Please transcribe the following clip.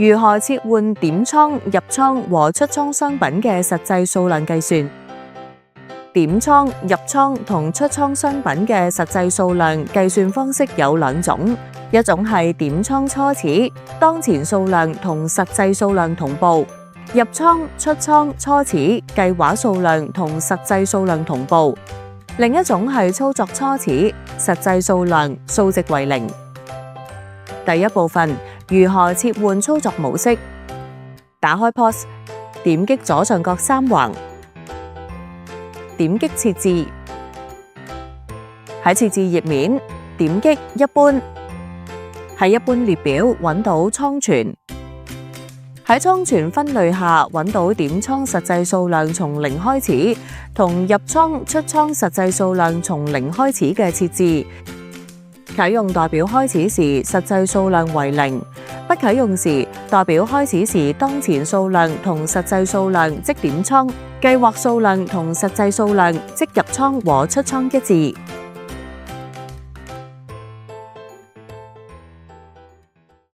如何切換點倉、入倉和出倉商品嘅實際數量計算？點倉、入倉同出倉商品嘅實際數量計算方式有兩種，一種係點倉初始，當前數量同實際數量同步；入倉、出倉初始，計劃數量同實際數量同步。另一種係操作初始，實際數量數值為零。第一部分，如何切換操作模式？打開 POS， 點擊左上角三橫，點擊設置。喺設置頁面，點擊一般，喺一般列表揾到倉存。喺倉存分類下揾到點倉實際數量從零開始，同入倉、出倉實際數量從零開始嘅設置。啟用代表開始時實際數量為零，不啟用時代表開始時當前數量同實際數量即點倉，計劃數量同實際數量即入倉和出倉一致。